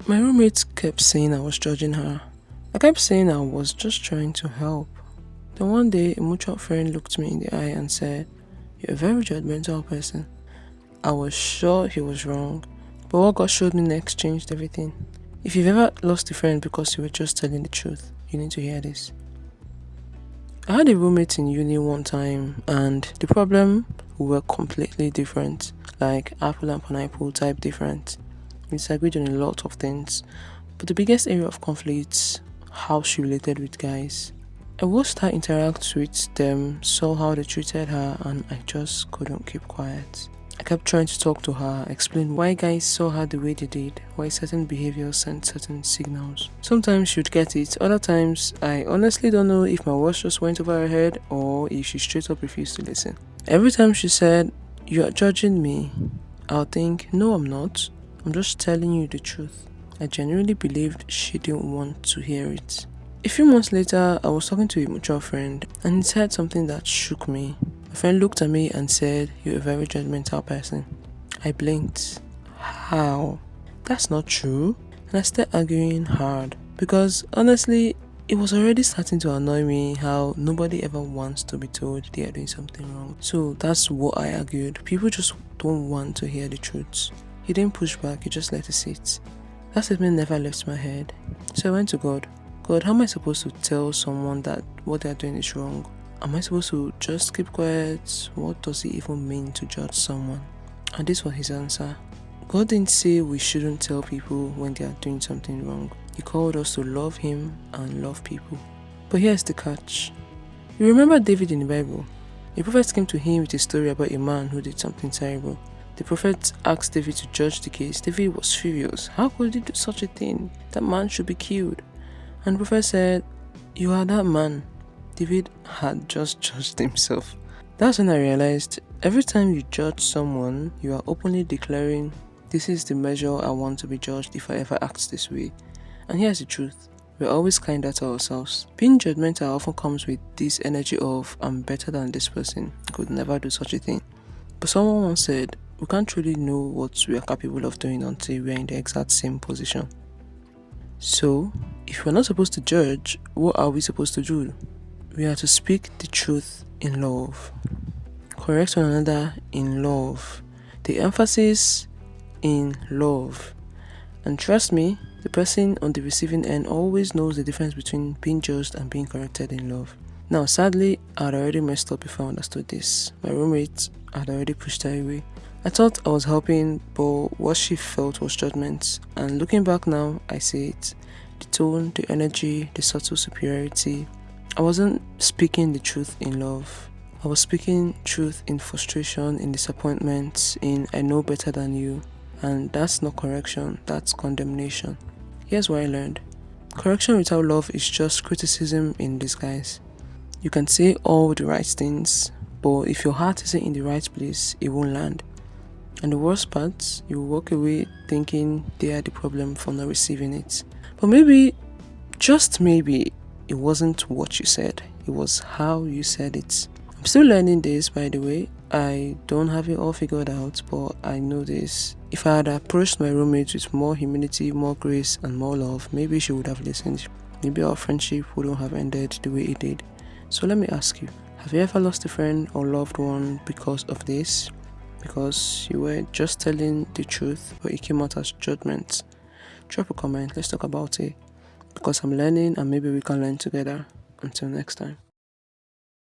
My roommate kept saying I was judging her. I kept saying I was just trying to help. Then one day, a mutual friend looked me in the eye and said, "You're a very judgmental person." I was sure he was wrong, but what God showed me next changed everything. If you've ever lost a friend because you were just telling the truth, you need to hear this. I had a roommate in uni one time, and the problem, we were completely different, like apple and pineapple type different. We disagreed on a lot of things, but the biggest area of conflict, how she related with guys. I watched her interact with them, saw how they treated her, and I just couldn't keep quiet. I kept trying to talk to her, explain why guys saw her the way they did, why certain behaviors sent certain signals. Sometimes she would get it, other times I honestly don't know if my words just went over her head or if she straight up refused to listen. Every time she said, "You are judging me," I'll think, "No, I'm not. I'm just telling you the truth." I genuinely believed she didn't want to hear it. A few months later, I was talking to a mutual friend and he said something that shook me. My friend looked at me and said, "You're a very judgmental person." I blinked. How? That's not true. And I started arguing hard because honestly, it was already starting to annoy me how nobody ever wants to be told they are doing something wrong. So that's what I argued. People just don't want to hear the truth. He didn't push back, he just let it sit. That statement never left my head. So I went to God. God, how am I supposed to tell someone that what they're doing is wrong? Am I supposed to just keep quiet? What does it even mean to judge someone? And this was his answer. God didn't say we shouldn't tell people when they are doing something wrong. He called us to love him and love people. But here's the catch. You remember David in the Bible? A prophet came to him with a story about a man who did something terrible. The prophet asked David to judge the case. David was furious. How could he do such a thing? That man should be killed. And the prophet said, "You are that man." David had just judged himself. That's when I realized every time you judge someone, you are openly declaring, "This is the measure I want to be judged if I ever act this way." And here's the truth. We're always kinder to ourselves. Being judgmental often comes with this energy of, "I'm better than this person. I could never do such a thing." But someone once said, we can't truly know what we are capable of doing until we're in the exact same position. So, if we're not supposed to judge, what are we supposed to do? We are to speak the truth in love. Correct one another in love. The emphasis in love. And trust me, the person on the receiving end always knows the difference between being judged and being corrected in love. Now, sadly, I had already messed up before I understood this. My roommate had already pushed her away. I thought I was helping, but what she felt was judgment. And looking back now, I see it. The tone, the energy, the subtle superiority. I wasn't speaking the truth in love. I was speaking truth in frustration, in disappointment, in "I know better than you." And that's not correction, that's condemnation. Here's what I learned. Correction without love is just criticism in disguise. You can say all the right things, but if your heart isn't in the right place, it won't land. And the worst part, you will walk away thinking they are the problem for not receiving it. But maybe, just maybe, it wasn't what you said. It was how you said it. I'm still learning this, by the way. I don't have it all figured out, but I know this. If I had approached my roommate with more humility, more grace, and more love, maybe she would have listened. Maybe our friendship wouldn't have ended the way it did. So let me ask you, have you ever lost a friend or loved one because of this? Because you were just telling the truth, but it came out as judgment? Drop a comment, let's talk about it. Because I'm learning and maybe we can learn together. Until next time.